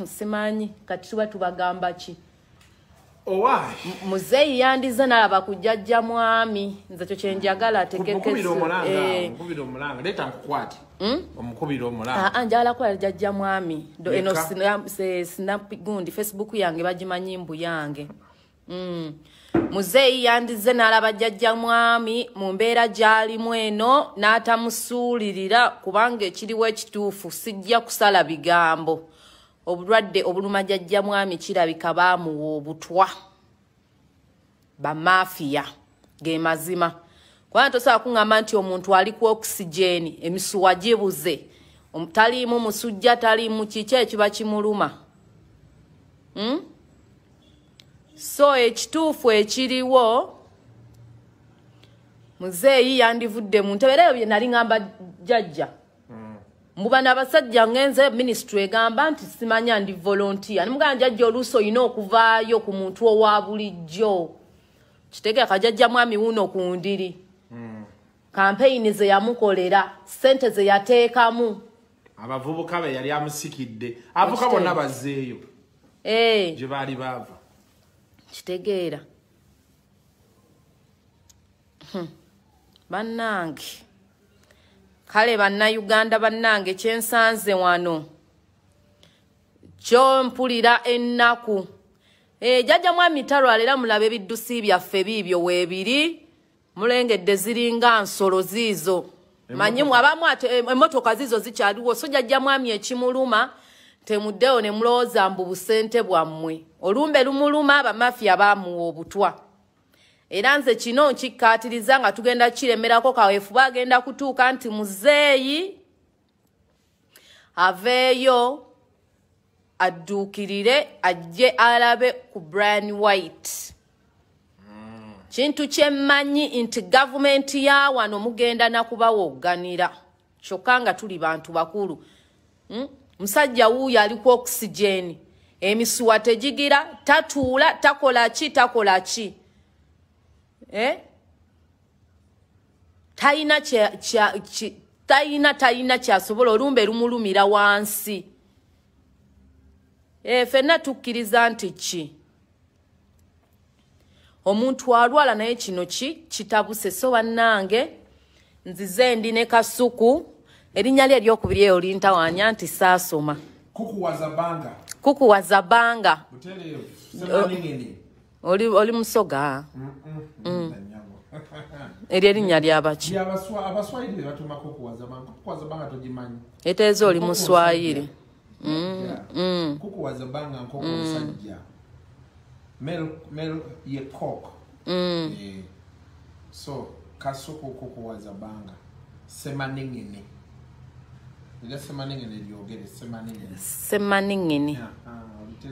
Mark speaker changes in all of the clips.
Speaker 1: simanyi kati tuba tubagamba ki
Speaker 2: Owa
Speaker 1: muzeeyi yandize nalaba kujjajja mwami nze kyo kyenjagala
Speaker 2: atekekese omukubira omulanga leta nkukwati omukubira omulanga
Speaker 1: njagala kola jjajja mwami eno snap gundi Facebook yange bagimanyi mbu yange muzeeyi yandize nalaba jjajja mwami mu mbeera gy'alimu eno n'atamusuulirira kubanga ekiriwo ekituufu sijja kusala bigambo obulwadde obuluma jjajja mwami kirabika baamuwa obutwa bamafiya ge mazima kubanga tosobola kuŋŋamba nti omuntu ali ku oxygeni emisuwa gibuze taliimu musujja taliimu kiki ekiba kimuluma so ekituufu ekiriwo muzeeyi yandivudde mu ntebe leero bye nali ŋŋamba jjajja mbuba n'abasajja ngenze ministry egamba nti simanya ndi volunteer nimugamba jjajja oluusi olina okuvaayo ku muntu owa bulijjo kitegeeka jjajja mwami wuno ku ndiri kampeyini ze yamukolera ssente ze yateekamu
Speaker 2: abavubuka be yali amusikidde avuka bonna bazzeeyo gye baali baava
Speaker 1: kitegeera bannange kale bannayuganda bannange kyensanze wano kyo mpulira ennaku jjajja mwami talwalera mulabe ebiddusi byaffe biibyo weebiri mulengedde ziringa nsolo ziizo manyimu abamu emmotoka ziizo zikyaliwo so jjajja mwami ekimuluma temuddeyo ne mulowooza mbu busente bwammwe olumbe lumuluma bamafiya baamuwa obutwa era nze kino nkikkaatiriza nga tugenda kiremerako kaweefuba agenda kutuuka nti muzeeyi aveeyo adduukirire ajje alabe ku Brian White kintu kyemmanyi nti gavumenti ya wano mugenda nakubawogganira kyokka nga tuli bantu bakulu musajja wuuyo ali ku oxygeni emisuwa tegigira tatuula takola ki talina kyasobola olumbe lumulumira wansi ffenna tukkiriza nti ki omuntu alwala naye kino kitabuse so bannange nzize ndi ne Kasuku erinnya lye eryokubiri eyo lintawanya nti saasoma kukuwaza banga oli musoga eri erinnya lyabaki eteeza oli muswayiri
Speaker 2: kukuwaza banga nkoko musajja mel ye cock so Kasuku kukuwaza banga semaningini ila semaningini lyogere
Speaker 1: semaningini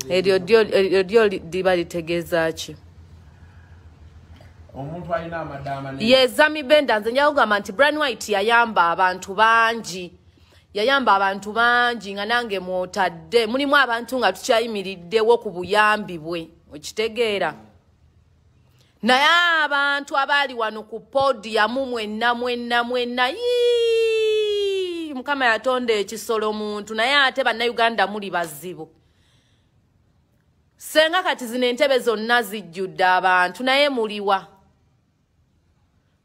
Speaker 1: eryo dio liba litegeeza ki
Speaker 2: omuntu alina amadama
Speaker 1: yezami benda nze njagamba nti Brian White yayamba abantu bangi nga nange mwotadde mulimu abantu nga tukyayimiriddewo ku buyambi bwe okitegeera naye abantu abaali wano ku podiyamu mwenna Mukama yatonda ekisolo muntu naye ate bannayuganda muli bazibu senga kati zino entebe zonna zijjudde abantu naye muliwa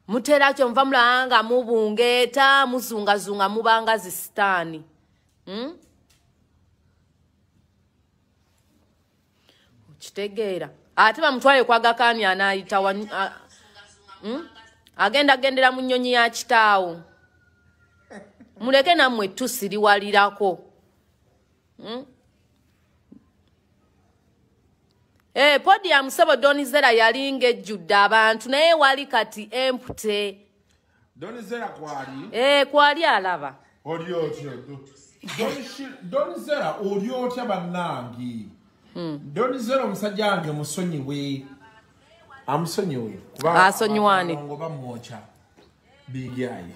Speaker 1: muterakyo nva mulanga mubungeeta muzungazunga mubanga zisitaani okitegeera ate bamutwale kwagakaani anaayita agendera mu nnyonyi ya kitaawo muleke nammwe tusiriwalirako podium sebo Donizera yalinga ejjudde abantu naye wali kati empute
Speaker 2: Donizera kwali
Speaker 1: kwali alaba
Speaker 2: oli otyo Donizera oli otya bannangi Donizera omusajja wange musonyiwe amusonyiwe
Speaker 1: asonyiwane
Speaker 2: ngoba mwocha bigaye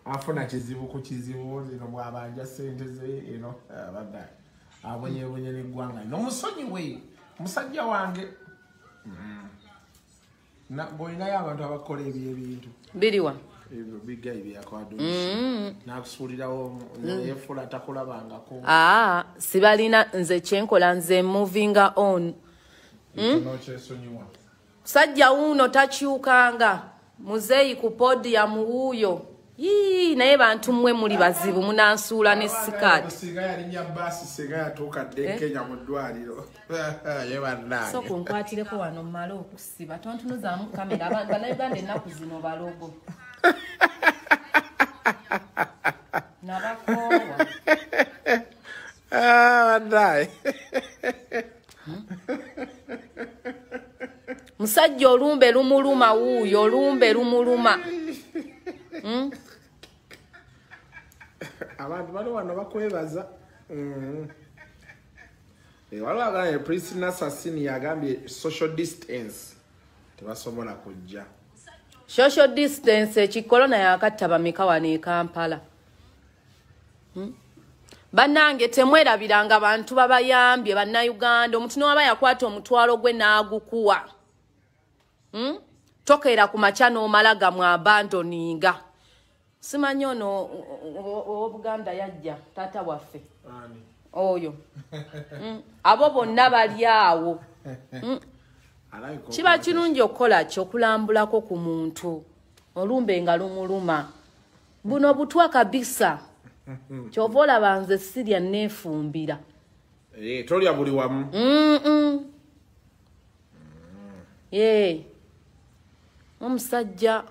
Speaker 2: afuna kizibu ku kizibu zino bwabanja sente ze abadda abonye n'eggwanga n'omusonyiwe musajja wange na boina y'abantu abakola ebintu
Speaker 1: biriwa
Speaker 2: biga ibyakwaddo nakusuulirawo yefula takulabangako
Speaker 1: sibalina nze kyenkola nze movinga on sajja wuuno takyukanga muzeeyi ku podium wuuyo naye bantu mmwe muli bazibu munansuula ne sikaati
Speaker 2: singa yalinya baasi singa yatuukadde Kenya mu ddwaliro
Speaker 1: so kunkwatireko wano mmale okusiba tontunuzaamu kamera bannayuganda ennaku zino balogo nabakoowa musajja olumbe lumuluma wuuyo olumbe lumuluma
Speaker 2: abantu bali wano bakwebaza waliwo agambye Priscilla Sassini yagambye social distance tebasobola kujja
Speaker 1: social distance ekikolona yakatta bameka wano e Kampala bannange temwerabiranga abantu babayambye bannayuganda omuntu n'aba yakwata omutwalo gwe n'agukuwa tokeera ku makya n'omala gamwe abandoninga simanyi ono ow'Obuganda yajja taata waffe oyo abo bonna bali awo kiba kirungi okukola ki okulambulako ku muntu olumbe nga lumuluma buno butwa kabisa kyova olaba nze sirya neefumbira
Speaker 2: tolya buli wamu
Speaker 1: omusajja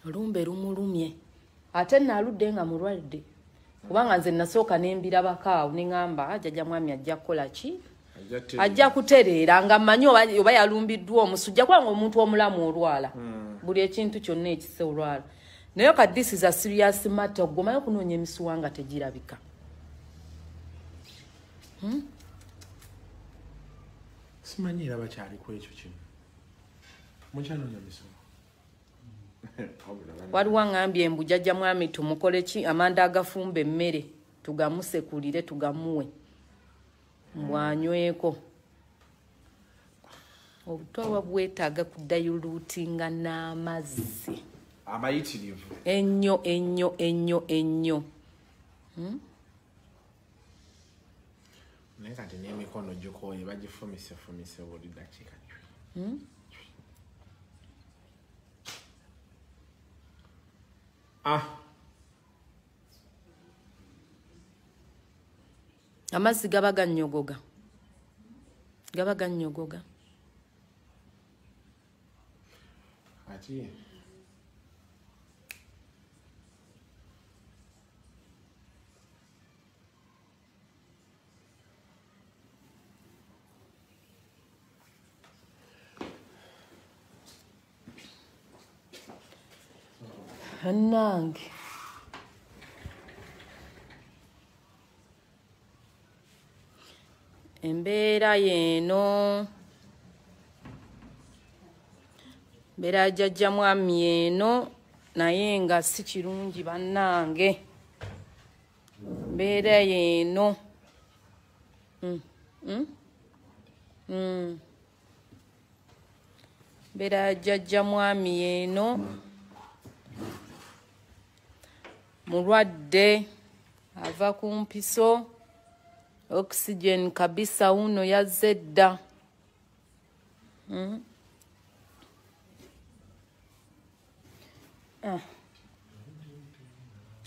Speaker 1: olumbe lumulumye ate naludde nga mulwadde kubanga nze nasooka nembirabakaawo neŋŋamba jjajja mwami ajja kukola ki ajja kutereera nga mmanyi oba yalumbiddwa omusujja kubanga omuntu omulamu olwala buli ekintu kyonna ekise olwala naye kadisiza serious matter ogomayo okunoonya emisuwa nga tegirabika
Speaker 2: simanyi era bakyaliku ekyo kimu mukyanoonya misuwa
Speaker 1: waliwo ngambye embu jjajja mwami tumukole ki amanda agafumba emmere tugamusekulire tugamuwe mbwanyweko obutwa bwetaaga kudayuluutinga n'amazzi
Speaker 2: amayitirivu
Speaker 1: ennyo
Speaker 2: naye kati n'emikono gikooye bagifumisefumise buli dakiika
Speaker 1: amazzi gaba gannyogoga
Speaker 2: ati
Speaker 1: nange embeera yeeno mbeera jjajja mwami eno naye nga si kirungi bannange mbeera yeeno mbeera jjajja mwami eno mulwadde ava ku mpiso oxygen kabisa uno yazze dda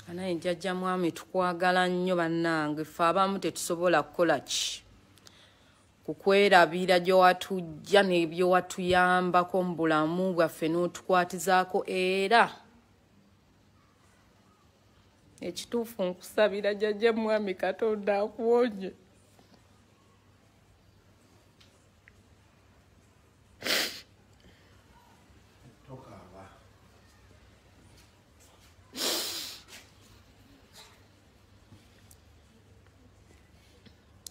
Speaker 1: anaye jjajja mwami tukwagala nnyo bannange ffe abamu tetusobola kukola ki kukwerabira gyewatujja n'ebyo watuyambako mu bulamu bwaffe n'otukwatizaako era ekituufu nkusabira jjajja mwami Katonda akuwonye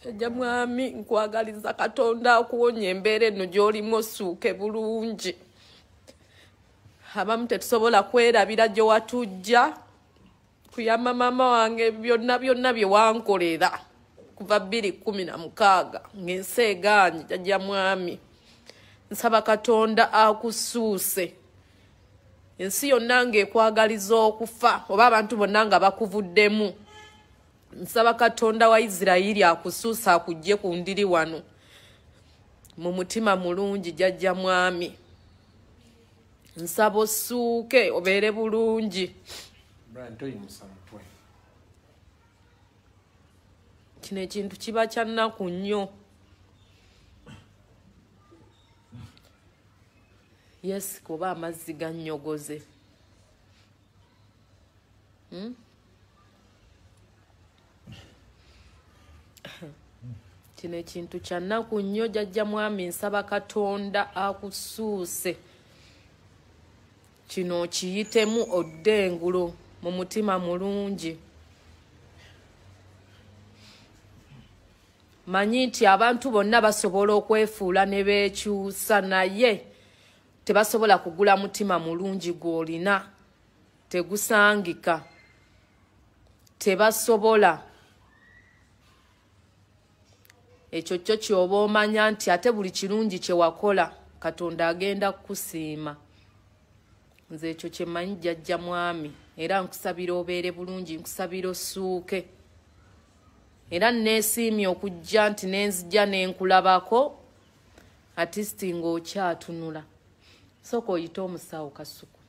Speaker 1: jjajja mwami nkwagaliza Katonda akuwonye embeera eno gy'olimu osuuke bulungi abamu tetusobola kwerabira gye watujja kuyamba mama wange byonna bye wankolera kuva 2016 ng'ensi egaanyi jjajja mwami nsaba Katonda akusuuse ensi yonna ng'ekwagaliza okufa oba abantu bonna nga bakuvuddemu nsaba Katonda wa Isirayiri akusuusa akujje ku ndiri wano mu mutima mulungi jjajja mwami nsaba osuuke obeere bulungi kino ekintu kiba kya nnaku nnyo yes kuba amazzi gannyogoze kino ekintu kya nnaku nnyo jjajja mwami nsaba Katonda akusuuse kino kiyitemu oddengulo mu mutima mulungi manyi nti abantu bonna basobola okwefuula ne beekyusa naye tebasobola kugula mutima mulungi gw'olina tegusangika tebasobola ekyo kyo kyoba omanya nti ate buli kirungi kye wakola Katonda agenda kukusiima nze ekyo kye mmanyi jjajja mwami era nkusabira obeere bulungi nkusabira osuuke era neesiimye okujja nti nenzijja nenkulabako atisiti ng'okyatunula sooka oyite omusawo Kasuku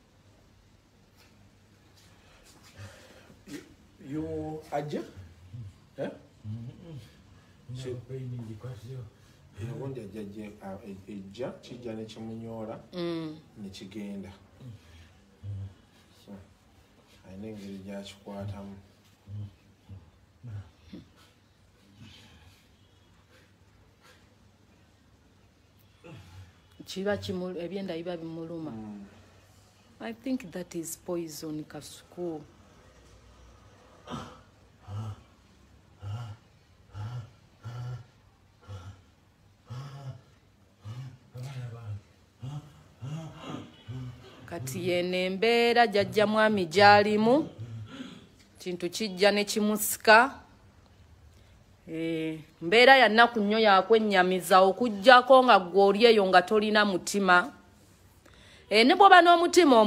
Speaker 2: ajja ubundi ejja kijja nekimunyoola nekigenda ayina engeri gyakikwatamu
Speaker 1: kiba ebyenda biba bimuluma I think that is poison Kasuku kati yene embeera jjajja mwami gy'alimu kintu kijja ne kimusika mbeera ya nnaku nnyo yakwennyamiza okuggyako nga ggwe oli eyo nga tolina mutima ne bw'oba n'omutima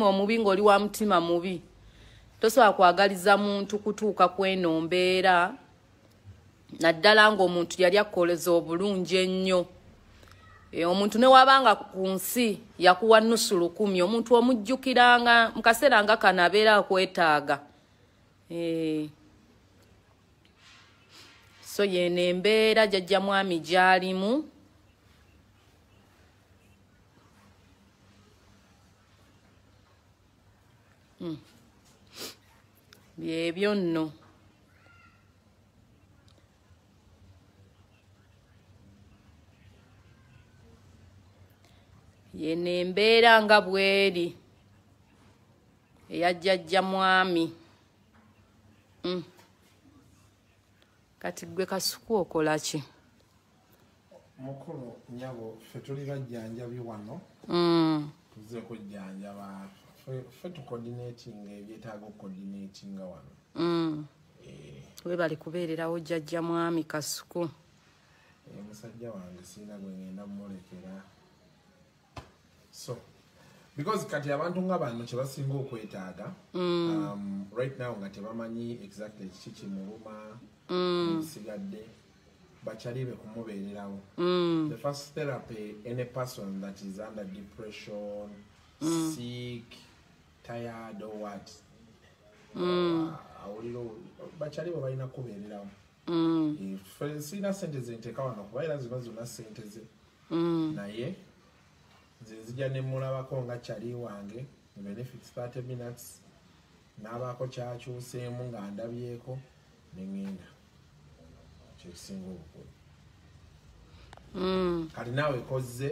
Speaker 1: omubi ng'oli wa mutima mubi tosobola kwagaliza muntu kutuuka kw'eno mbeera naddala ng'omuntu yali akkoleza obulungi ennyo omuntu ne wabanga ku nsi yakuwa nnusu 100 omuntu omujjukiranga mu kaseera nga kano abeera akwetaaga so yene embeera jjajja mwami gy'alimu byebyo nno yene embeera nga bweri eya jjajja mwami kati gwe Kasuku okola ki
Speaker 2: mukulu nyabo ffe tuli bajjanjabi wano tuze kujjanjaba ffe tucoordinatinga ebyetaaga okucoordinatinga wano
Speaker 1: webali kubeererawo jjajja mwami Kasuku
Speaker 2: musajja wange sirina gwe ngenda mumulekera so because kati abantu nga bano kye basinga okwetaaga right now nga tebamanyi exactly kiki kimuluma sigadde bakyalibe kumubeererawo the first therapy any person that is under depression sick tired or what awuliro bakyalibe balina kubeererawo sirina sente zenteeka wano kuba era zino zonna sente ze naye nze nzija ne mulabako nga kyali wange benefits 30 minutes n'abaako kyakyuseemu nga ndabyeko neŋŋenda kyekisinga obukulu kati naawe kozze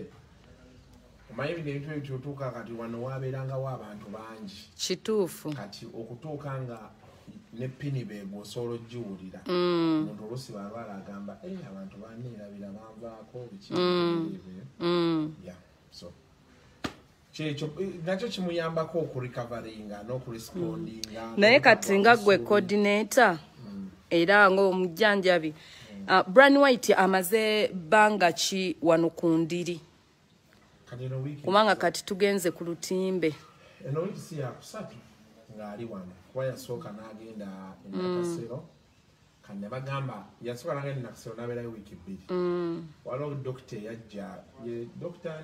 Speaker 2: omanyi bino ebintu ebitutuuka kati wano waabeerangawo abantu bangi
Speaker 1: kituufu
Speaker 2: kati okutuuka nga ne pini beego osobola ogiwulira omuntu oluusi balwala agamba abantu banneerabira banvaako biki so kyekyo nakyo kimuyambako okurecoveringa n'okurespondinga
Speaker 1: naye kati nga gwe coordinator era ng'omujjanjabi Brian White amaze banga ki wano ku ndiri kubanga kati tugenze ku lutimbe
Speaker 2: eno wiki si ya kusatu ng'ali wano kuba yasooka n'agenda Nakasero kanne bagamba yasooka n'agenda Nakasero n'abeerayo wiiki bbiri waliwo dokita yajja ye dokita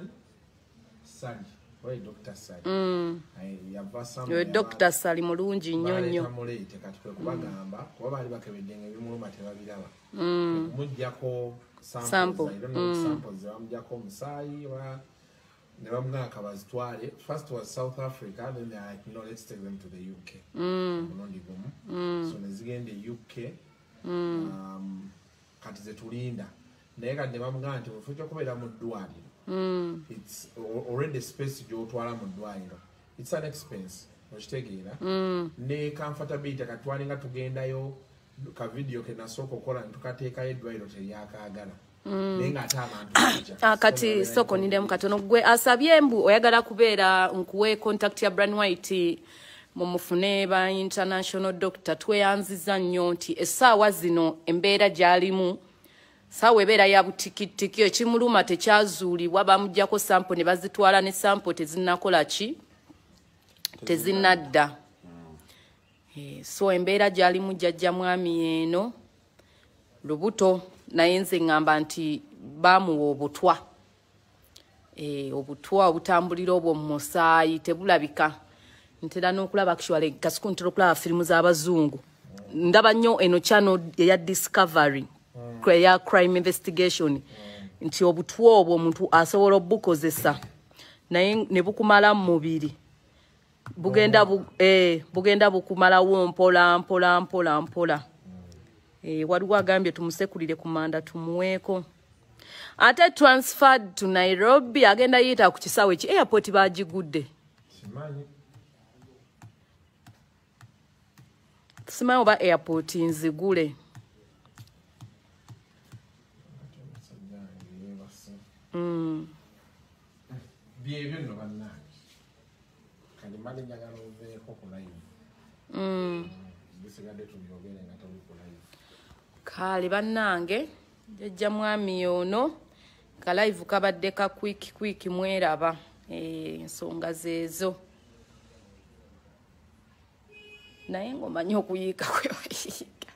Speaker 2: Sali oye dokita Sali yava
Speaker 1: yo dokita Sali mulungi nnyo nnyo
Speaker 2: bamuleete kati kwe kubagamba kuba baali bakebedde ng'ebimuluma tebabiraba mujjako samples bamujjako omusaayi ne bamugamba bazitwale. First was South Africa, then they are like, no, let's take them to the UK. So ne zigenda UK kati zetulinda naye kati ne bamugamba nti ofu ky'okubeera mu ddwaliro it's already space gy'otwala mu ddwaliro, it's an expense okitegeera ne comfortability kati twalinga tugendayo ka video ke nasooka okukola ne tukateekayo eddwaliro teryakaagala
Speaker 1: kati soko nindemu katono gwe asabye mbu oyagala kubeera nkuwe contact ya Brian White mumufune ba international doctor tweyanziza nnyo nti essaawa zino embeera gy'alimu saawa ebeera ya butikitiki ekimuluma tekyazuulibwa bamuggyako sample ne bazitwala ne sample tezinnakola ki tezinnadda so embeera gy'alimu jjajja mwami eno lubuto naye nze ngamba nti bamuwa obutwa obutwa obutambulira obwo mu musaayi tebulabika ntera n'okulaba actually kasiku ntera okulaba firimu z'abazungu ndaba nnyo eno channel eya Discovery ya crime investigation nti obutwa obwo omuntu asobola obukozesa naye ne bukumala mu mubiri bugenda bukumalawo mpola waliwo agambye tumusekulire ku manda tumuweeko ate transferred to Nairobi agenda yita ku kisaawe ki airport bagigudde simanyi oba airport nzigule
Speaker 2: byebyo nno bannange kali mali njagala oveeko ku live bisigadde tubyogere nga toli ku live
Speaker 1: kale bannange jjajja mwami ono ka live kabadde ka quick mweraba ensonga zeezo naye ng'omanyi okuyiika kwe wayiika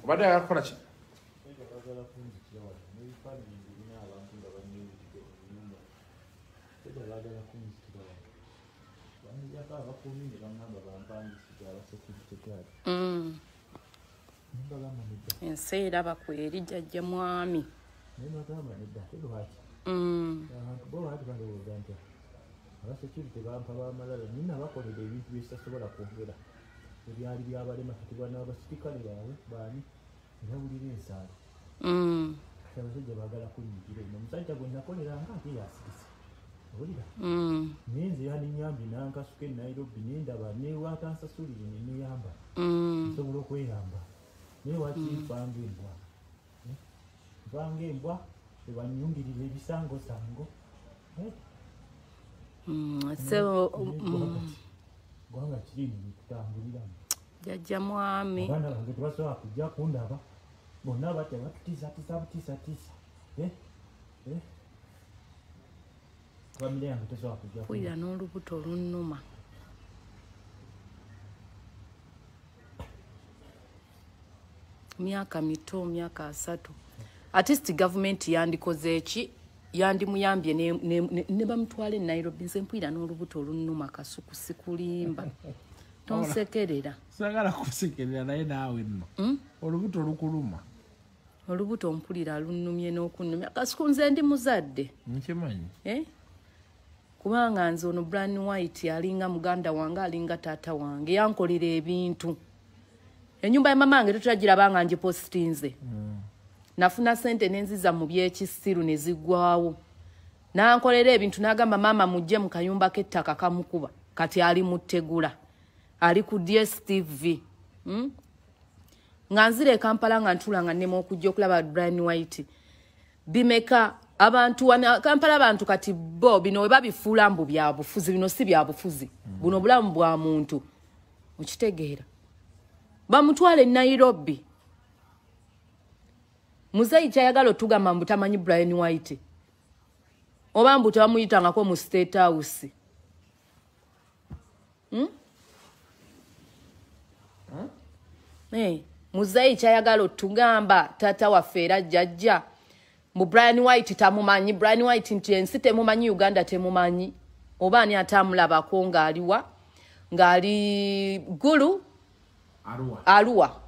Speaker 2: obadde ayagala kukola ki
Speaker 1: ensi eraba kweri jjajja mwami
Speaker 3: abasecurity bampa bamalala nina bakolera ebintu byetasobola kwogera ebyali byabalema katibwa n'abasirikale baabwe baani nebawulira ensaalo abasajja baagala kunyigira eno omusajja gwe nakoleranga ate yasirisa owulira naye nze yaninyambye nankasuka e Nairobi nendaba newakansasulire neneyamba nsobola okweyamba naye wakifanga embwa ebanyungirira ebisangosango gwanga kiri nikutambuliramu
Speaker 1: jjajja mwami
Speaker 3: abaana bange tebasobola kujja kundaba bonna batya batutiisatiisa butiisatiisa famire yange tesobola kujja
Speaker 1: kwira n'olubuto olunnuma myaka mito myaka 3 artist government yandikoze eki yandimuyambye ne bamutwala e Nairobi nze mpwira n'olubuto olunnuma kasuku sikulimba tonsekerera
Speaker 2: sagala kusekerera naye naawe nno olubuto lukuluma
Speaker 1: olubuto mpulira lunnumye n'okunnumya kasuku nze ndi muzadde
Speaker 2: nkimanyi
Speaker 1: kubanga nze ono Brian White alinga muganda wange alinga taata wange yankolera ebintu ennyumba ya mamange tetulagirabanga ngipostinze nafuna sente nenziza mu byekisiru ne zigwawo nankolera ebintu n'agamba mama mujje mu kayumba k'ettaka kamukuba kati ali mu ttegula ali ku DSTV nga nzire Kampala nga ntula nga nnema okujja okulaba Brian White bimeka abantu wana Kampala abantu kati bo bino we babifuula mbu bya bufuzi bino si bya bufuzi buno bulamu bwa muntu ukitegeera bamutwale Nairobi Muzeyi kyayagala otugamba mbu tamanyi Brian White oba mbu tebamuyitangako mu State House Muzeyi kyayagala otugamba tata waffe era jjajja mu Brian White tamumanyi Brian White nti ensi temumanyi Uganda temumanyi oba ani atamulabako ng'aliwa ng'ali Gulu Arua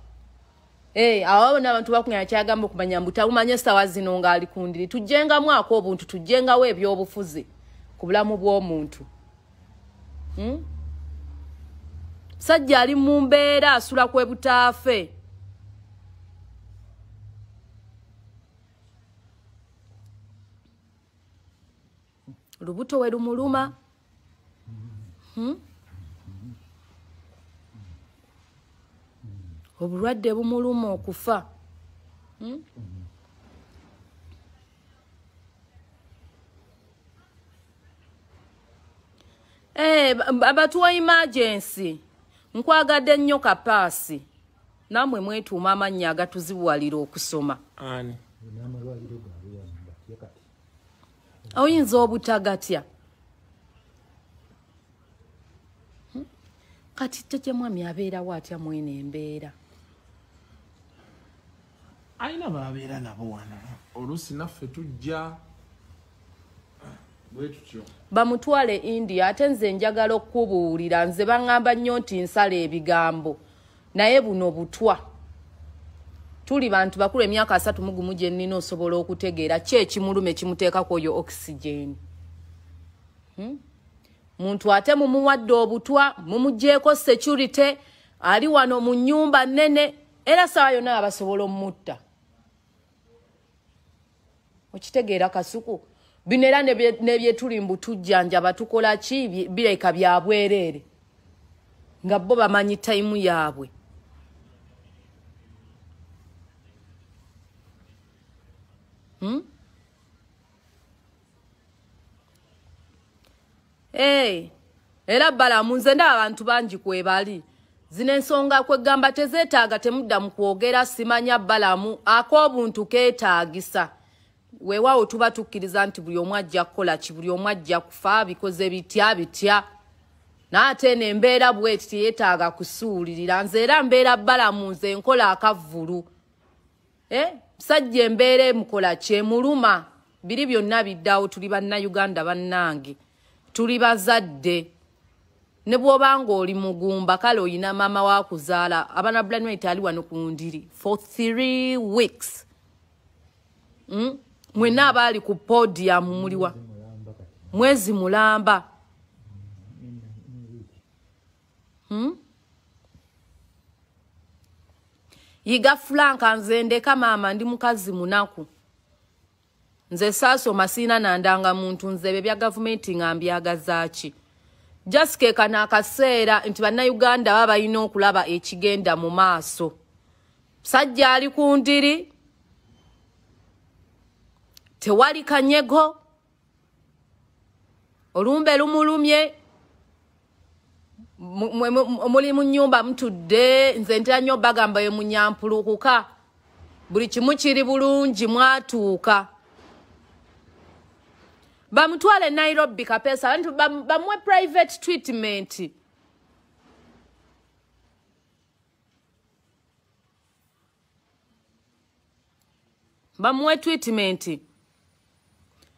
Speaker 1: awo n'abantu bakuŋŋaanya kyagamba okumanya mbu tamumanye essaawa zino ng'ali ku ndiri tujjengamu ako obuntu tujjengawo ebyobufuzi ku bulamu bw'omuntu sajja ali mu mbeera asula kwe butaafe lubuto we lumuluma obulwadde bumuluma okufa abatuwa emergency nkwagadde nnyo kapaasi namwe mwetuuma amannya agatuzibuwalira okusoma oyinza obutagatya kati jjajja mwami abeerawo atya mwene embeera
Speaker 2: ayina babeera nabo wano oluusi naffe tujja bwe tutyo
Speaker 1: bamutwale India ate nze njagala okubuulira nze baŋŋamba nnyo nti nsala ebigambo naye buno butwa tuli bantu bakulu emyaka 3 gye nnina osobola okutegeera ki ekimulume kimuteekako oyo oxygen muntu ate mumuwadde obutwa mumugjeeko security ali wano mu nnyumba nnene era sawa yonna abasobola omutta okitegeera kasuku bino era nebyetuli mbu tujjanjaba tukola ki bireka bya bwereere nga bo bamanyi tayimu yaabwe era balamu nze ndaba abantu bangi kwebali zino ensonga kwegamba tezeetaaga temudda mu kwogera simanya balamu ak'obuntu keetaagisa weewaawo tuba tukkiriza nti buli omu ajja kukola ki buli omu ajja kufa bikoze bitya n'ate eno embeera bweti teyeetaaga kusuulirira nze era mbeera balamu nze nkola akavvulu musajja embeera emukola kyemuluma biri byonna biddawo tuli bannayuganda bannange tuli bazadde ne bw'obanga oli mugumba kale oyina maama waakuzaala abaana Brian White ali wano ku ndiri for 3 weeks mwenna abaali ku podium muliwa mwezi mulamba yiga Franka nze ndeka maama ndi mukazi munaku nze saasoma siina nandanga muntu nze bye bya gavumenti ng'ambyagazaaki just keekana akaseera nti bannayuganda baba balina okulaba ekigenda mu maaso sajja ali ku ndiri tewali kanyego olumbe lumulumye muli mu nnyumba mutudde nze ntera nnyo bagamba ye munyampulukuka buli kimu kiri bulungi mwatuuka bamutwale Nairobi kapesa abantu bamwe private treatment bamwe treatment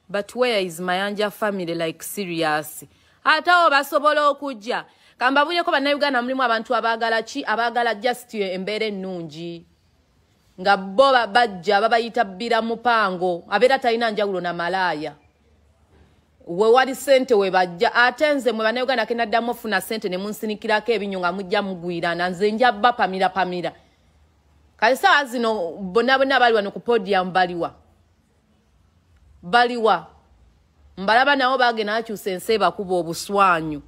Speaker 1: but where is Mayanja family like serious atawo basobola okujja kamba bunyeko bannayuganda mulimu abantu abagala just embeera ennungi nga bo bajja babayita bbira mupango abeera talina njawulo na malaaya we wali sente we bajja ate nze mwe bannayuganda kenaddamu ofuna sente ne munsinikirako ebinyo nga mujja mugwirana nze nja bapamira kale saawa zino bonna bali wano ku podium baliwa mbalaba nabo bagenda akyusa ensi bakuba obuswanyu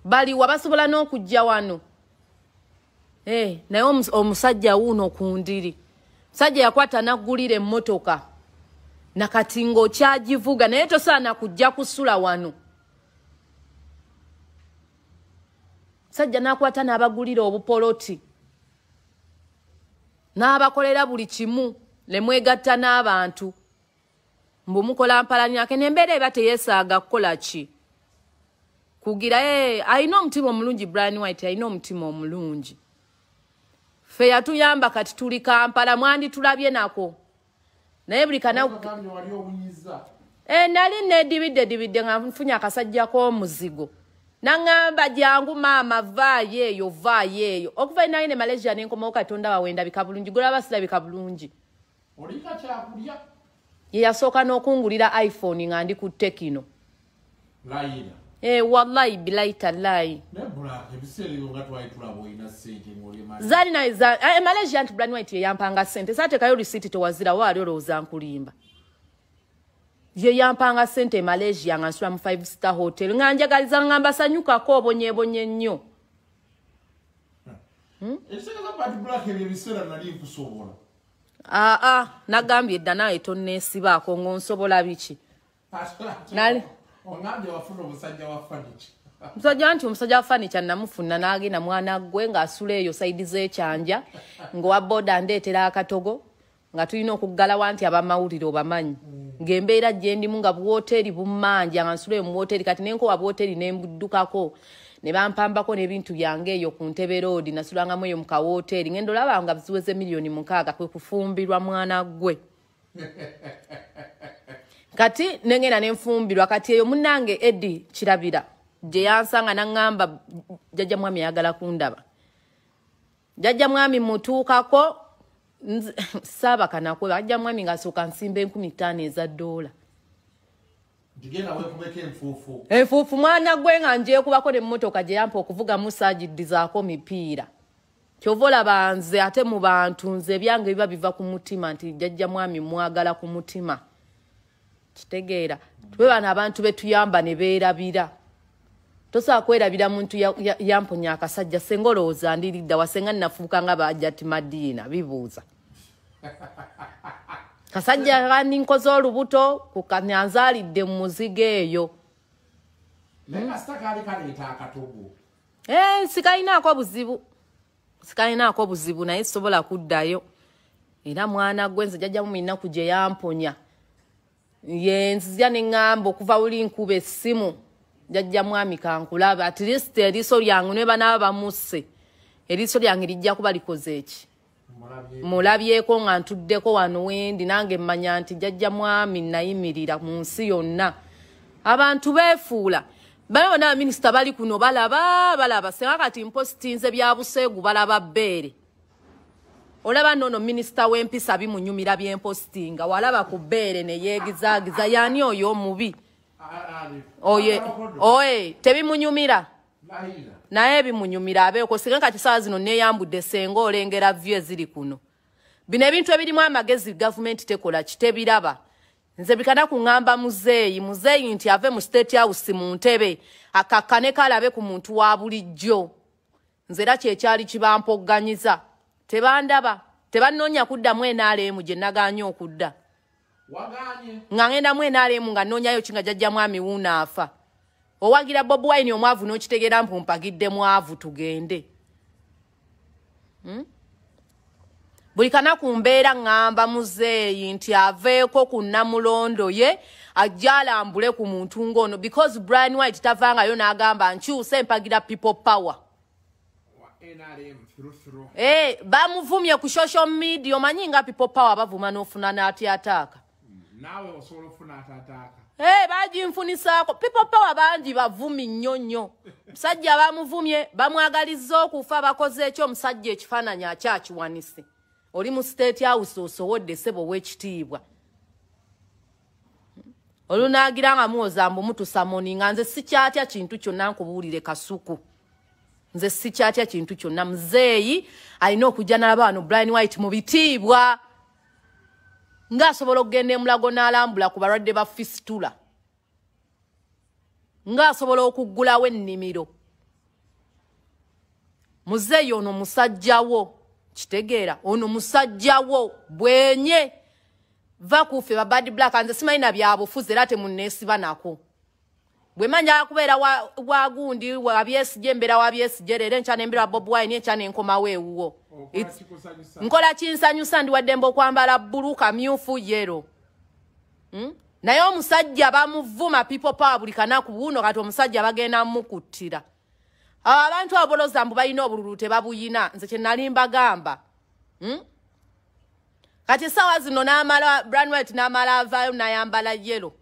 Speaker 1: baliwa basobola n'okujja wano naye omusajja wuuno ku ndiri Sajja yakwata naggulira emmotoka nakati ng'okyagivuga naye tosaana kujja kusula wano. Sajja n'akwata n'abagulira obupoloti n'abakolera buli kimu ne mwegatta n'abantu mbu mukola mpalanyake n'embeera eba teyeesaaga kukola ki kugira alina omutima omulungi Brian White alina omutima omulungi. Fe yatuyamba kati tuli Kampala mwandi tulabye nako naye buli kana nali nedibidde nga nfunya akasajja k'omuzigo nangamba jangu maama vaayo eyo okuva inaine Malaysia n'enkomawo Katonda wawenda bikabulungi golaba silabika bulungi
Speaker 2: olika kyakulya
Speaker 1: ye yasooka n'okungulira iPhone nga ndi ku Tekino
Speaker 2: layira
Speaker 1: wallahi bilahi tallahi
Speaker 2: nebula ebiseera ebyo nga twali tulaba oyina ssente ng'oli
Speaker 1: zali naye Malaysia anti Brian White yampanga ssente saatekayo receipt tewazira waali olowooza nkulimba ye yampanga ssente Malaysia nga nsula mu 5-star hotel nga njagaliza ngamba sanyukako obonyeebonye nnyo
Speaker 2: ekiseera za Bad Black ebyo ebiseera nali nkusobola
Speaker 1: nagambye edda nawe tonneesibaako ng'onsobola biki nali
Speaker 2: ongambye wafuna omusajja wa furniture
Speaker 1: omusajja wa furniture namufuna n'agenda mwana gwe ng'asula eyo saidi z'ekyanja ng'owa boda ndeetera akatogo nga tulina okuggalawa nti abamawulire obamanyi ng'embeera gye ndimu nga buwooteri bummanja nga nsula eyo mu wooteri kati nenkowa buwooteri nembuddukako ne bampambako n'ebintu byange eyo ku Ntebe Road nasulangamu eyo mu kawooteri ngendo olaba nga ziweze $6,000,000 kwe kufumbirwa mwana gwe kati nengena nenfumbirwa kati eyo munnange Eddie Kirabira gye yansanga nangamba jjajja mwami ayagala kundaba jjajja mwami mutuukako saba kanakwe jjajja mwami ngasooka nsimba $50,000
Speaker 2: Digena we kumeke enfuufu.
Speaker 1: Enfuufu mwana gwe nga njeekubako n'emmotoka gye yampa okuvuga musaajidizaako mipiira. Kyovola banze ate mu bantu nze byange biba biva ku mutima nti jjajja mwami mwagala ku mutima. Kitegeera. Twe bana abantu betuyamba ne beerabira. Tosa kwerabira muntu yamponya akasajja sengolooza ndiridda wasenga nafuuka nga bajjati Madiina bibuuza. Kasajja kandi nkoze olubuto ku kanyanzaalidde mu muzigo eyo.
Speaker 2: Lenga stakali kaleeta akatogo.
Speaker 1: Sikayinaako buzibu naye sobola kuddayo. Era mwana gwe nze jjajja mumina kuje yamponya. Yenzija n'eŋŋamba okuva uli nkuba essimu. Jjajja mwami kankulaba at least eriiso lyange ne banaaba bamusse. Eriiso lyange lijja kuba likoze eki. Mulabyeko nga ntuddeko wano wendi nange mmanya nti jjajja mwami nayimirira mu nsi yonna. Abantu beefuula. Bano minisita bali kuno balaba senga kati mpostinze bya Buseegu balaba bbeere. Olaba nono minisita w'empisa bimunyumira by'empostinga walaba ku bbeere ne yeegizaagiza yani oyo omubi. Oye tebimunyumira. Naye bimunyumira abeeko singa kati saa zino neeyambudde senga olengera view eziri kuno. Bino ebintu ebirimu amagezi gavumenti tekola kitebiraba. Nze bikana kuŋŋamba muzeeyi nti ave mu State House mu ntebe akakkane kalabe ku muntu wa bulijjo. Nze era kyekyali kibampogganyiza. Tebandaba tebannoonya kuddamu NRM gye nagaanye okudda. Nga ŋŋendamu NRM nga nnoonyayo kinga jjajja mwami wuuna afa. Owagira Bob Wine omwavu n'okitegeera mpumpagidde mwavu tugende. Buli kanaku mbeera ŋŋamba muzeeyi nti aveeko ku Namulondo ye ajja alambule ku muntu ng'ono because Brian White tavangayo n'agamba nkyuse empagira people power. Bamuvumye ku social media omanyi nga people power bavuma n'ofuna n'atyataaka.
Speaker 2: Nawe osobola ofuna ataataaka.
Speaker 1: Bagimfunisaako people power bangi bavumi nnyo. Musajja bamuvumye bamwagalizza okufa bakoze ekyo omusajja ekifaananyi akyakiwanise. Oli mu State House osowodde ssebo w'ekitiibwa. Olunaagira nga muwoza mbu mutusamoni nga nze sikyatya kintu kyonna nkubuulire kasuku. Nze sikyatya kintu kyonna muzeeyi alina okujja n'alaba wano Brian White mu bitiibwa. Ng'asobola okugenda emulago n'alambula ku balwadde ba fistula. Ng'asobola okuggulawo ennimiro. Muzeeyi ono musajjawo kitegeera ono musajjawo bwenye va kufe ba bad black anze simanyi na byabufuzi era temunneesiba nako bwe manja kubeera wa gundi wa BSJ mbera wa BSJ leero enkyana embera Bob Wine enkyana enkoma weewuwo nkola kinsanyusa ndi waddembe okwambala bbulu kamyufu yero naye omusajja bamuvuma people power buli kanaku buno kati omusajja bagenda mukuttira abantu aboloza mbu balina obululu tebabuyina nze kye nali mbagamba kati sawa zino n'amala Brand White n'amala avaayo n'ayambala yero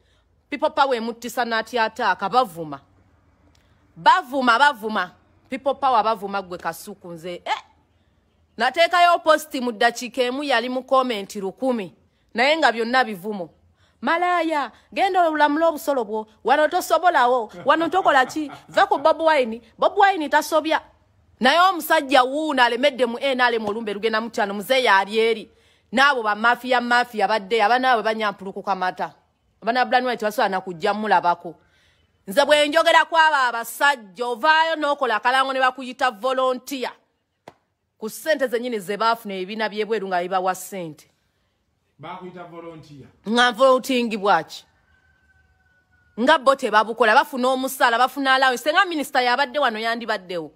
Speaker 1: people power emuttisa n'atyataaka bavuma people power bavuma gwe kasuku nze nateekayo posti mu ddakiika emu yali mu komenti 1,000 naye nga byonna bivumo malaya genda olamula obusolo bwo wano tosobolawo wano tokola ki va ku Bob Wine tasobya naye omusajja wuuna alemedde mu NRM olumbe lugenda mutyano muzeeyi ali eri n'abo ba mafia badde abanaabwe banyampulukuka mata abana Brand White basobola nakujja mulabako nze bwe njogera kwaba abasajja ovaayo n'okola kalango ne bakuyita volunteer ku ssente zennyini ze baafuna ebibiina by'ebweru nga bibawa ssente
Speaker 2: bakuyita volunteer
Speaker 1: nga voting bwaki nga bo tebabukola bafuna omusaala bafuna allowance nga minisita yabadde wano yandibaddewo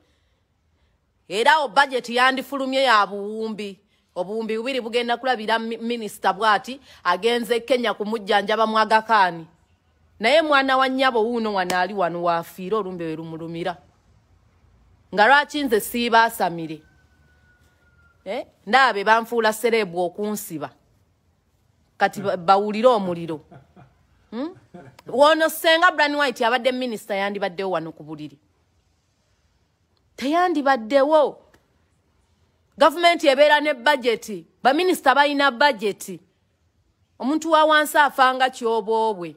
Speaker 1: era budget yandifulumye ya buwumbi obuwumbi bubiri bugenda kulabira minisita bwati agenze Kenya kumujjanjaba mu Aga Khan naye mwana wa nnyabo wuuno wanaali wano wafiira olumbe we lumulumira nga lwaki nze siibaasamire ndaabe banfuula serebu okunsiba kati bawulire omuliro wono senga Brand White abadde minisita yandibaddewo wano ku buliri teyandibaddewo gavumenti ebeera ne budget baminisita balina budget omuntu wa wansi afanga kyoboobwe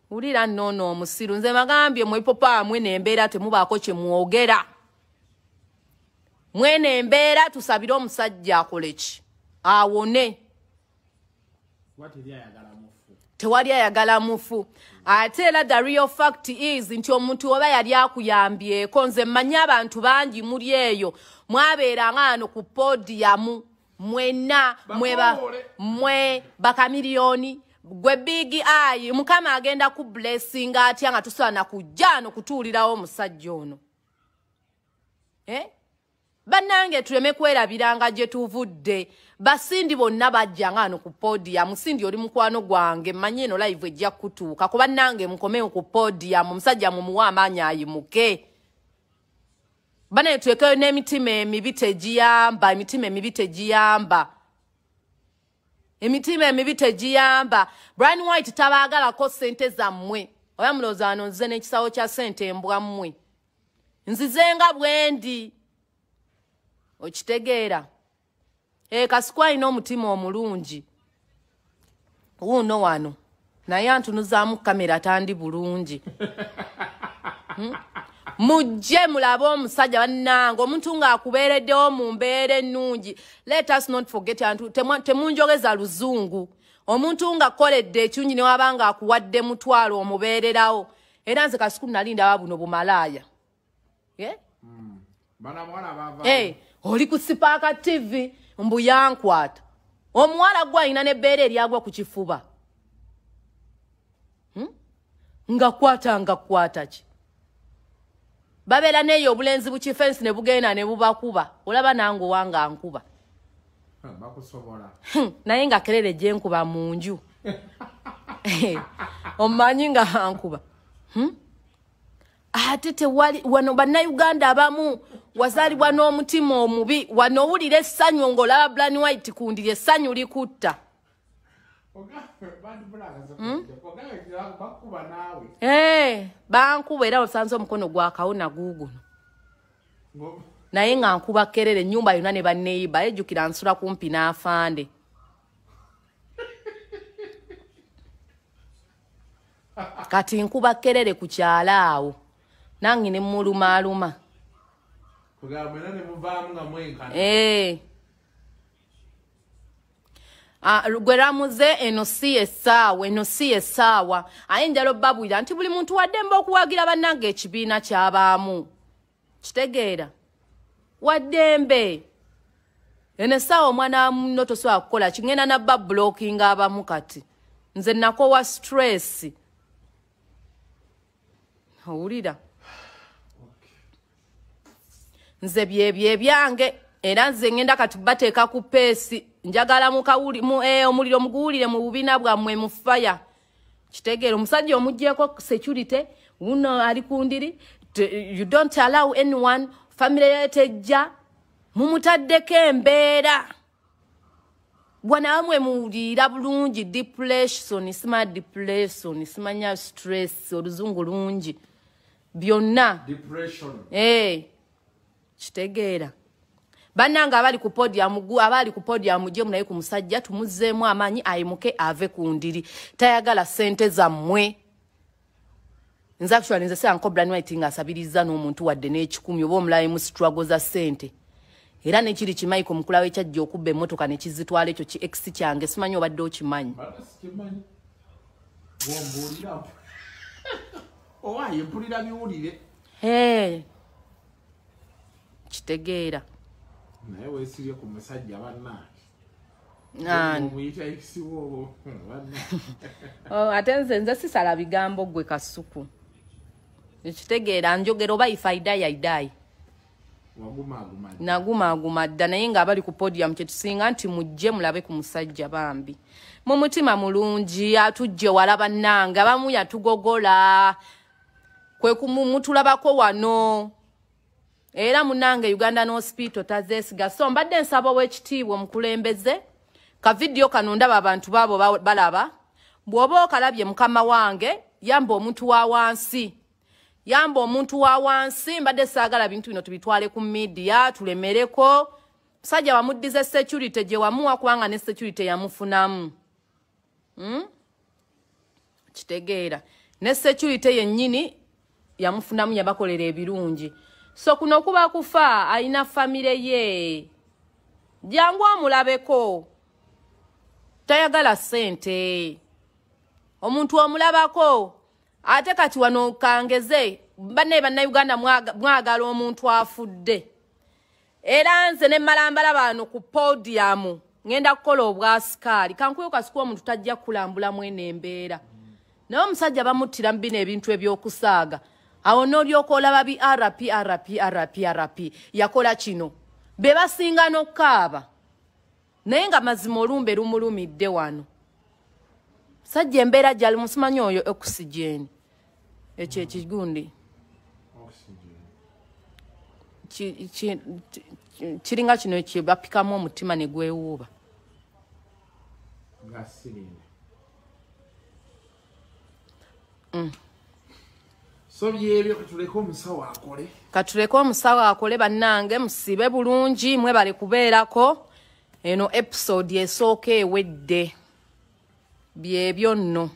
Speaker 1: ulira nnono omusiru nze magambye mwepopa mwene embeera temubaako kye mwogera mwene embeera tusabire omusajja akole ki awone tewali ayagala mufu ate era the real fact is nti omuntu oba yali akuyambyeko nze mmanyi abantu bangi muli eyo mwabeeranga ano ku podium mwenna mwe bakamiliyoni gwe big eye mukama agenda ku blessing atya nga tusobola nakujja ano kutuulirawo omusajja ono bannange tuleme kwerabiranga gye tuvudde basindi bonna bajjanga ano ku podium musindi oli mukwano gwange mmanyi eno live ejja kutuuka kuba nange mukomewo ku podium omusajja mumuwa amaanyi ayimuke bane tuwekeyo n'emitima emibi tegiyamba emitima emibi tegiyamba Brand White tabaagalako ssente zammwe oba mulowooza wano nzize n'ekisawo kya ssente embwammwe nzizenga bwendi okitegeera kasukwa alina omutima omulungi wuuno wano naye antunuzaamu kamera tandi bulungi mujje mulabe omusajja bannange omuntu ng'akubeereddewo mu mbeera ennungi let us not forget antu temunjogeza luzungu omuntu ng'akoledde ekyungi ne waba ng'akuwadde mutwalo omubeererawo era nze kasuku nalindaba buno bumalaaya oli ku Sipaaka TV mbu yankwata omuwala gwe alina n'ebbeera eryagwa ku kifuba nga kwata ki babeera neyo obulenzi bukifensi ne bugenda ne bubakuba olaba nange owanga nkuba naye nga kerere gye nkuba mu nju omanyi nga nkuba ate tewali wano bannayuganda abamu wazaalibwa n'omutima omubi wano owulira essanyu ng'olaba Brand White kundira essanyu likutta bankuba era osanze omukono gwakawona guuguno naye nga nkuba kerere ennyumba yonna ne banneeyiba ejjukira nsula kumpi n'afande kati nkuba kerere ku kyalo awo nange ne mulumaaluma gwe ramuze eno si essaawa ayinjala obbabwira nti buli muntu waddemba okuwagira bannange ekibiina ky'abaamu kitegeera waddembe ene sawa omwana muno tosobola kukola kingenda nabba blocking abamu kati nze nakowa stress owulira nze byebye byange era nze ngenda kati bateeka ku peesi njagala omuliro muguwulire mu bubina bwammwe mu fire kitegeera omusajja omuggyeko security uno ali kundiri you don't allow anyone family yetejja mumutaddeko embeera bwana amwe muwulira bulungi depression simanya stress oluzungu lungi byonna
Speaker 2: depression
Speaker 1: kitegeera bannanga abali ku podium gye munaye ku musajja tumuzeemu amaanyi ayimuke ave ku ndiri tayagala ssente zammwe nze actually nze sanga Cobra White ng'asabiriza n'omuntu wadde n'ekikumi oba omulabe mu struggle za ssente era nekiri kimayiko mukula w'ekyajja okubba emmotoka ne kizitwala ekyo ki ex kyange simanyi obadde okimanyi
Speaker 2: mpulira biwulire
Speaker 1: kitegeera
Speaker 2: naye weesibye ku musajja bannange
Speaker 1: ate nze sisala bigambo gwe kasuku ekitegeera njogera oba ifaidayi naguma dda naye ng'abali ku podium kyetusinga nti mujje mulabe ku musajja bambi mu mutima mulungi atujje wala bannange abamu yatugogola kwe kumutulabako wano era munange Uganda Hospital tazeesiga so mbadde nsaba ow'ekitiibwa omukulembeze ka video kano ndaba abantu baabo balaba bw'oba okalabye mukama wange yamba omuntu wa wansi mbadde saagala bintu bino tubitwale ku media tulemereko musajja wamuddize security gye wamuwa kubanga ne security yamufunamu kitegeera ne security yennyini yamufunamu yabakolera ebirungi so kuno kuba kufa alina famire ye jangu omulabeko tayagala ssente omuntu omulabako ate kati wano kangeze bannayuganda mwagala omuntu afudde era nze ne malambala bano ku podium ngenda kukola obwasikaali kankuyo kasikuwa omuntu tajja kulambula mwene embeera naye omusajja bamuttira mu bino ebintu ebyokusaaga awo n'olyoka olaba bi RP yakola kino be basinga n'okkaaba naye nga mazima olumbe lumulumidde wano sajja embeera gyali musimanyi oyo oxygen ekyo ekigundi kiringa kino ekyebapikamu omutima ne gwewuuba
Speaker 2: so byebyo
Speaker 1: katuleke omusawo akole bannange musibe bulungi mwebale kubeerako eno episode esooka ewedde byebyo nno